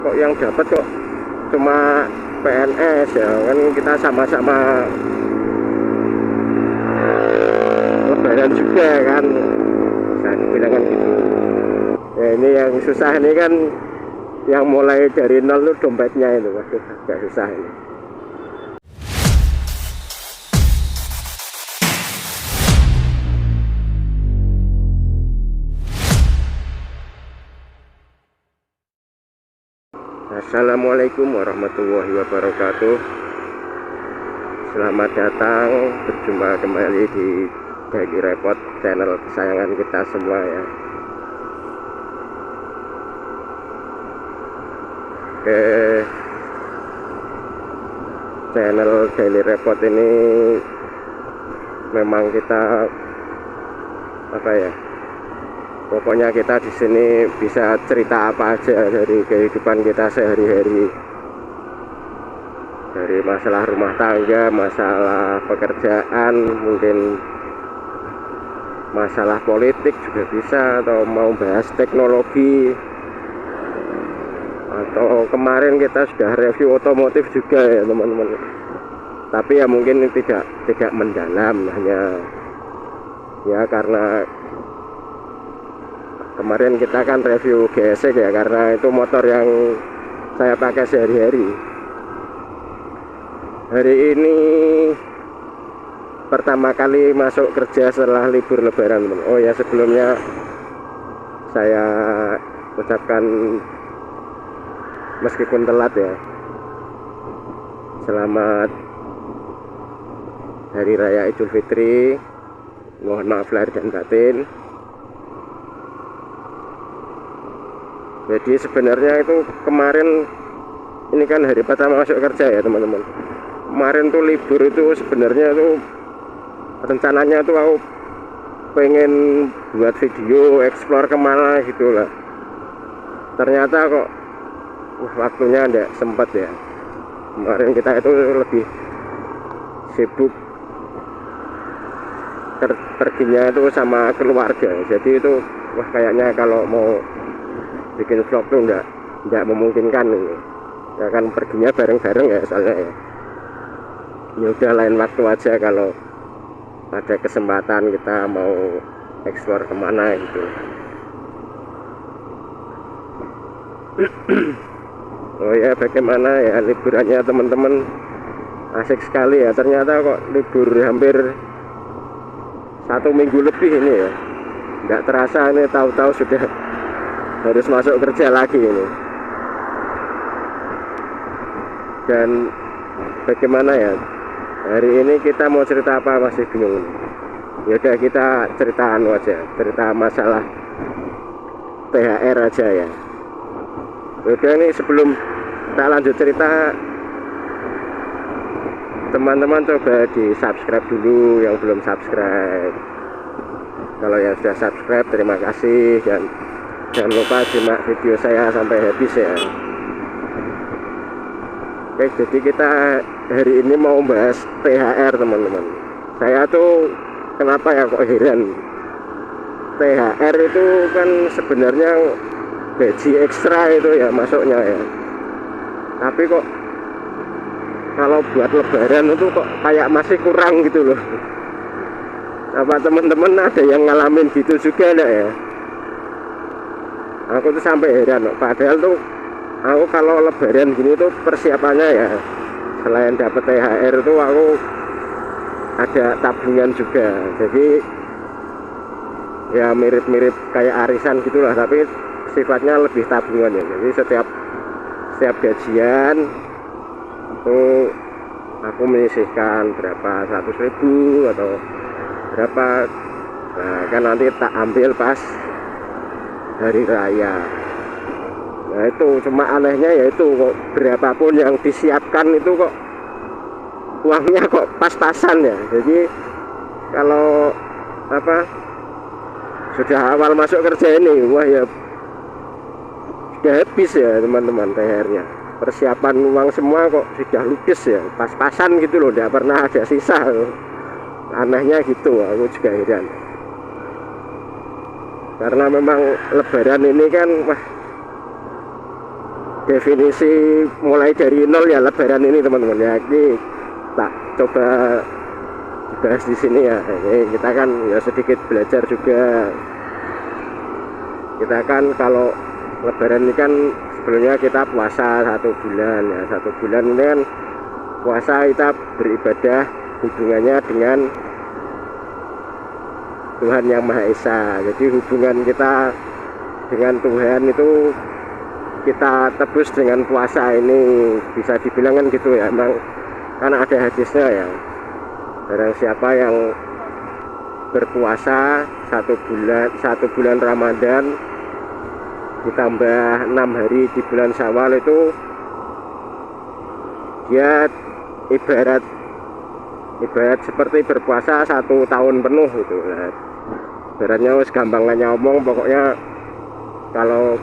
kok yang dapat kok cuma PNS ya kan, kita sama-sama lebaran juga kan, saya bilang kan gitu ya. Ini yang susah ini kan yang mulai dari nol tuh dompetnya itu, waduh agak susah ini. Assalamualaikum warahmatullahi wabarakatuh. Selamat datang, berjumpa kembali di Daily Report, channel kesayangan kita semua ya. Oke, channel Daily Report ini memang kita pokoknya kita di sini bisa cerita apa aja dari kehidupan kita sehari-hari, dari masalah rumah tangga, masalah pekerjaan, mungkin masalah politik juga bisa, atau mau bahas teknologi, atau kemarin kita sudah review otomotif juga ya teman-teman. Tapi ya mungkin tidak mendalam, hanya ya karena kemarin kita kan review GSX ya, karena itu motor yang saya pakai sehari-hari. Hari ini pertama kali masuk kerja setelah libur lebaran, teman. Oh ya, sebelumnya saya ucapkan meskipun telat ya, selamat Hari Raya Idul Fitri. Mohon maaf lahir dan batin. Jadi sebenarnya itu kemarin ini kan hari pertama masuk kerja ya teman-teman. Kemarin tuh libur itu sebenarnya tuh rencananya tuh aku pengen buat video explore kemana gitu lah. Ternyata kok waktunya enggak sempat ya. Kemarin kita itu lebih sibuk perginya itu sama keluarga. Jadi itu kayaknya kalau mau bikin vlog tuh enggak memungkinkan ini. Ya kan perginya bareng-bareng ya soalnya ya. Ya udah lain waktu aja kalau ada kesempatan kita mau explore kemana gitu. Oh ya, bagaimana ya liburannya teman-teman? Asik sekali ya, ternyata kok libur hampir 1 minggu lebih ini ya. Nggak terasa ini, tahu-tahu sudah harus masuk kerja lagi ini. Dan bagaimana ya, hari ini kita mau cerita apa masih bingung. Ya udah kita cerita cerita masalah THR aja ya. Oke, ini sebelum tak lanjut cerita, teman-teman coba di subscribe dulu yang belum subscribe. Kalau yang sudah subscribe terima kasih, dan jangan lupa simak video saya sampai habis ya. Oke, jadi kita hari ini mau bahas THR teman-teman. Saya tuh kenapa ya kok heran. THR itu kan sebenarnya gaji ekstra itu ya masuknya ya. Tapi kok kalau buat lebaran itu kok kayak masih kurang gitu loh. Apa teman-teman ada yang ngalamin gitu juga enggak ya? Aku tuh sampai heran, padahal tuh aku kalau lebaran gini tuh persiapannya ya, selain dapat THR tuh aku ada tabungan juga. Jadi ya mirip-mirip kayak arisan gitulah, tapi sifatnya lebih tabungan ya. Jadi setiap gajian itu aku menyisihkan berapa, 100.000 atau berapa, nah kan nanti tak ambil pas hari raya. Nah itu cuma anehnya yaitu kok berapapun yang disiapkan itu kok uangnya kok pas-pasan ya. Jadi kalau sudah awal masuk kerja ini, wah ya sudah habis ya teman-teman THR-nya. Persiapan uang semua kok sudah ludes ya, pas-pasan gitu loh, tidak pernah ada sisa. Anehnya gitu, aku juga heran. Karena memang lebaran ini kan definisi mulai dari nol ya lebaran ini teman-teman ya. Ini tak coba dibahas di sini ya. Ini kita kan ya sedikit belajar juga. Kita kan kalau lebaran ini kan sebelumnya kita puasa 1 bulan ya. 1 bulan ini kan puasa kita beribadah, hubungannya dengan Tuhan Yang Maha Esa. Jadi hubungan kita dengan Tuhan itu kita tebus dengan puasa ini, bisa dibilang kan gitu ya. Emang karena ada hadisnya ya, barang siapa yang berpuasa 1 bulan Ramadan ditambah 6 hari di bulan Syawal, itu dia ibarat seperti berpuasa 1 tahun penuh gitu. Nah, ibaratnya wis gampangnya ngomong, pokoknya kalau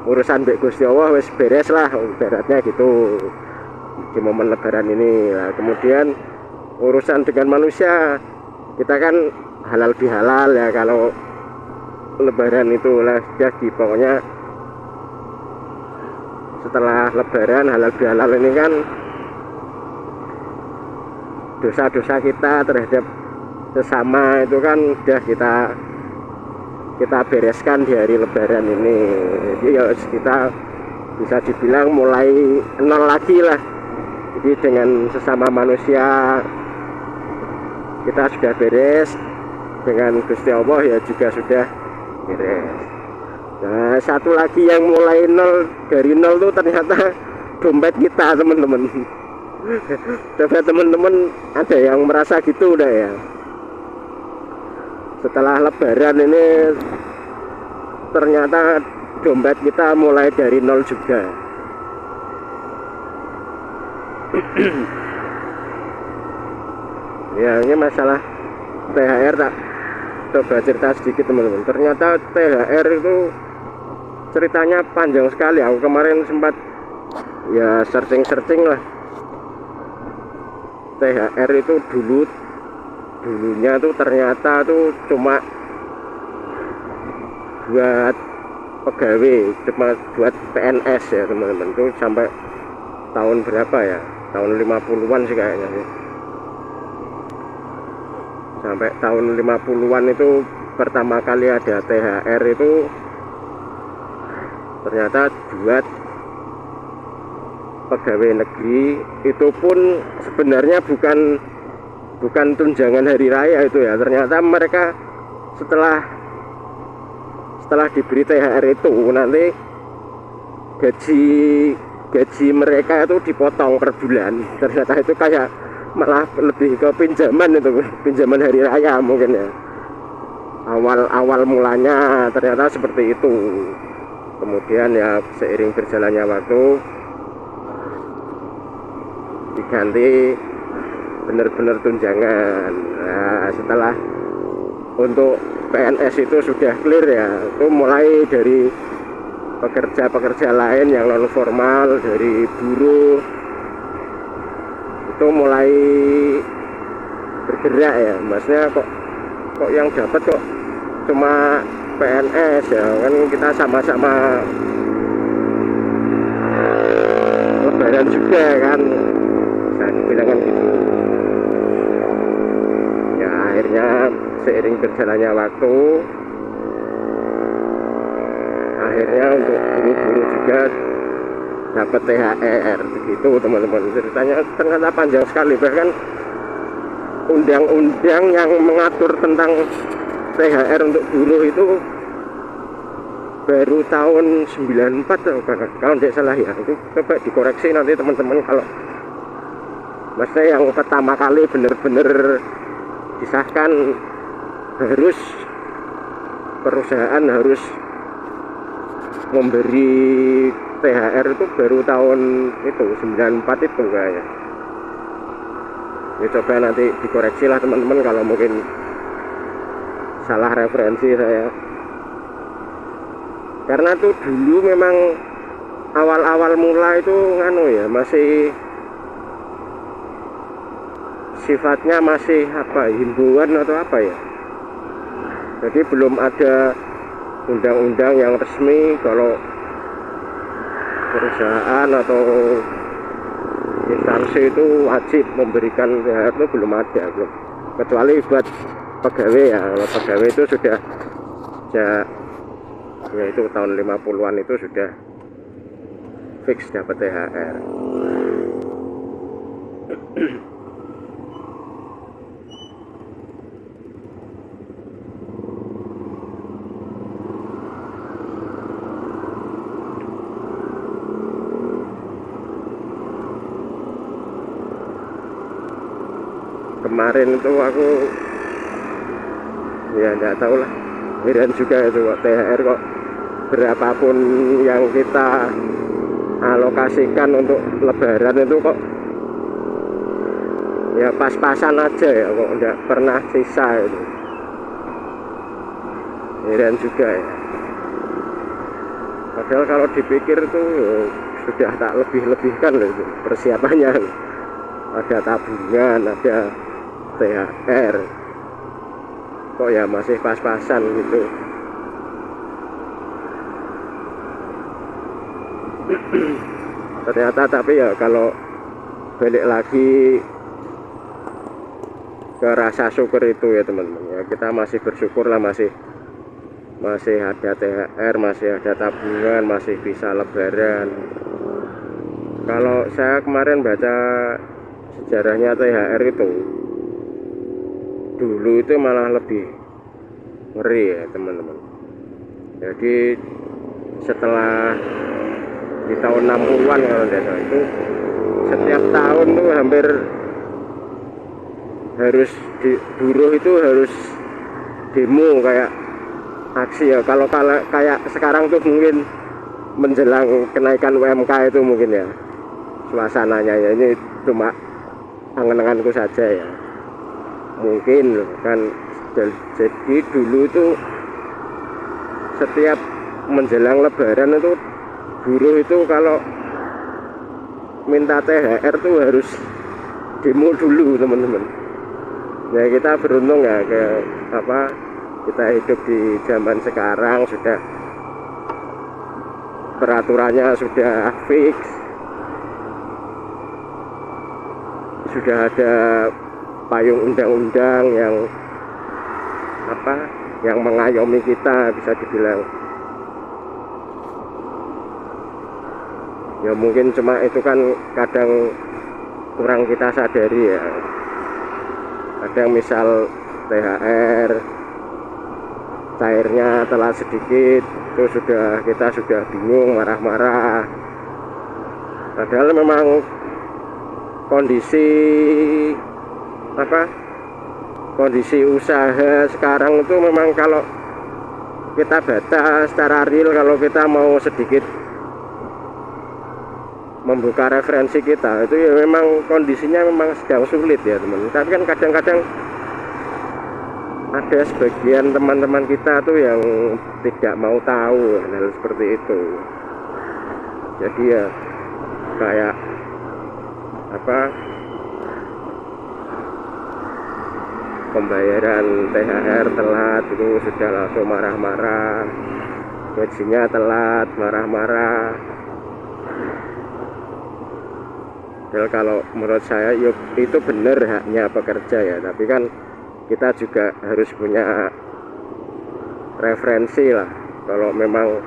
urusan Mbak Gusti Allah wis beres lah, ibaratnya gitu di momen lebaran ini. Nah, kemudian urusan dengan manusia kita kan halal bihalal ya. Kalau lebaran itu lah jadi pokoknya setelah lebaran halal bihalal ini kan dosa-dosa kita terhadap sesama itu kan udah kita bereskan di hari lebaran ini. Jadi ya kita bisa dibilang mulai nol lagi lah. Jadi dengan sesama manusia kita sudah beres, dengan Gusti Allah ya juga sudah beres. Nah, satu lagi yang mulai nol, dari nol tuh ternyata dompet kita teman-teman. Coba teman-teman ada yang merasa gitu udah ya, setelah lebaran ini ternyata dompet kita mulai dari nol juga. Ya ini masalah THR, tak coba cerita sedikit teman-teman. Ternyata THR itu ceritanya panjang sekali. Aku kemarin sempat ya searching lah. THR itu dulunya tuh ternyata tuh cuma buat pegawai, cuma buat PNS ya teman-teman. Tuh sampai tahun berapa ya, tahun 50-an sih kayaknya sih. Sampai tahun 50-an itu pertama kali ada THR itu ternyata buat pegawai negeri. Itu pun sebenarnya bukan tunjangan hari raya itu ya. Ternyata mereka setelah diberi THR itu nanti gaji mereka itu dipotong per bulan. Ternyata itu kayak malah lebih ke pinjaman, itu pinjaman hari raya mungkin ya. Awal mulanya ternyata seperti itu. Kemudian ya seiring berjalannya waktu diganti benar-benar tunjangan. Nah, setelah untuk PNS itu sudah clear ya, itu mulai dari pekerja lain yang non formal, dari buruh itu mulai bergerak ya. Maksudnya kok yang dapat kok cuma PNS ya, kan kita sama-sama lebaran juga kan, bisa dibilang kan gitu. Ya akhirnya seiring berjalannya waktu, akhirnya untuk guru-guru juga dapat THR begitu teman-teman. Ceritanya ternyata panjang sekali, bahkan undang-undang yang mengatur tentang THR untuk guru itu baru tahun 94 kalau tidak salah ya. Itu coba dikoreksi nanti teman-teman, kalau maksudnya yang pertama kali benar-benar disahkan harus perusahaan harus memberi THR itu baru tahun itu 94 itu kayaknya. Ya coba nanti dikoreksi lah teman-teman kalau mungkin salah referensi saya. Karena tuh dulu memang awal-awal mula itu nganu ya, masih sifatnya masih apa, himbauan atau apa ya. Jadi belum ada undang-undang yang resmi kalau perusahaan atau instansi itu wajib memberikan THR itu belum ada, belum, kecuali buat pegawai ya. Kalau pegawai itu sudah sejak ya itu tahun 50-an itu sudah fix dapat THR. Kemarin itu aku ya nggak tahu lah, heran juga itu kok THR kok berapapun yang kita alokasikan untuk lebaran itu kok ya pas-pasan aja ya, kok nggak pernah sisa itu. Heran juga ya, padahal kalau dipikir tuh sudah tak lebih-lebihkan loh itu persiapannya, ada tabungan, ada THR, kok ya masih pas-pasan gitu. Ternyata tapi ya kalau balik lagi ke rasa syukur itu ya teman-teman ya, kita masih bersyukur lah, masih ada THR, masih ada tabungan, masih bisa lebaran. Kalau saya kemarin baca sejarahnya THR itu, dulu itu malah lebih ngeri ya teman-teman. Jadi setelah di tahun 60-an kalau tidak salah itu, setiap tahun tuh hampir harus buruh itu harus demo kayak aksi ya. Kalau kayak sekarang tuh mungkin menjelang kenaikan UMK itu mungkin ya suasananya ya, ini cuma angan-anganku saja ya, mungkin kan. Jadi dulu itu setiap menjelang lebaran itu buruh itu kalau minta THR tuh harus demo dulu teman-teman ya. Kita beruntung ya kita hidup di zaman sekarang, sudah peraturannya sudah fix, sudah ada payung undang-undang yang mengayomi kita, bisa dibilang ya. Mungkin cuma itu kan kadang kurang kita sadari ya, kadang misal THR cairnya telat sedikit itu kita sudah bingung, marah-marah, padahal memang kondisi usaha sekarang itu memang kalau kita baca secara real, kalau kita mau sedikit membuka referensi kita itu ya memang kondisinya memang sedang sulit ya teman. Tapi kan kadang-kadang ada sebagian teman-teman kita tuh yang tidak mau tahu hal seperti itu. Jadi ya kayak pembayaran THR telat itu sudah langsung marah-marah, gajinya telat marah-marah. Kalau menurut saya itu benar haknya pekerja ya, tapi kan kita juga harus punya referensi lah. Kalau memang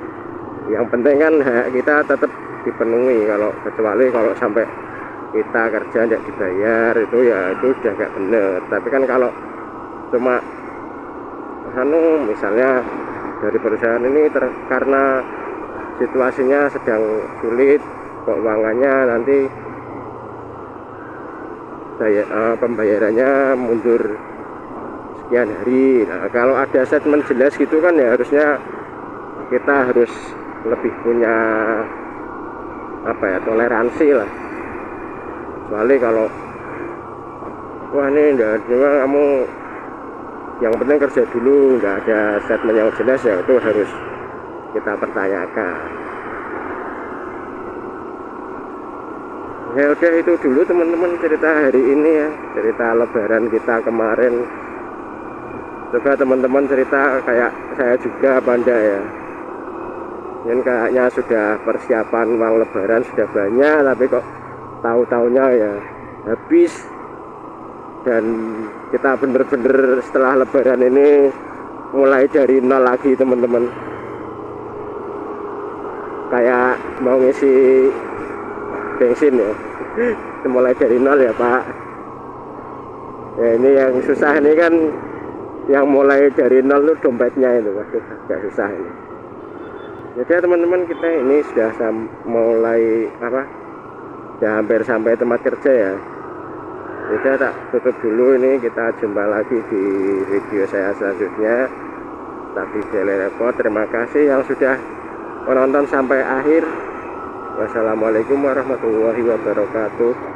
yang penting kan hak kita tetap dipenuhi, kecuali kalau sampai kita kerja tidak dibayar itu udah gak bener. Tapi kan kalau cuma misalnya dari perusahaan ini karena situasinya sedang sulit keuangannya, nanti pembayarannya mundur sekian hari. Nah, kalau ada statement jelas gitu kan ya, harusnya kita harus lebih punya toleransi lah. Kecuali kalau wah ini enggak, cuma kamu yang penting kerja dulu, nggak ada statement yang jelas ya, itu harus kita pertanyakan. Ya udah, itu dulu teman-teman cerita hari ini ya, cerita lebaran kita kemarin. Coba teman-teman cerita kayak saya juga apa enggak ya. Ini kayaknya sudah persiapan uang lebaran sudah banyak, tapi kok tahu-taunya ya habis. Dan kita bener-bener setelah lebaran ini mulai dari nol lagi teman-teman. Kayak mau ngisi bensin ya, mulai dari nol ya Pak. Ya ini yang susah ini kan, yang mulai dari nol itu dompetnya itu agak susah ini. Jadi ya teman-teman, kita ini sudah mulai sudah hampir sampai tempat kerja ya. Jadi tak tutup dulu, ini kita jumpa lagi di video saya selanjutnya. Tapi Daily Report, terima kasih yang sudah menonton sampai akhir. Wassalamualaikum warahmatullahi wabarakatuh.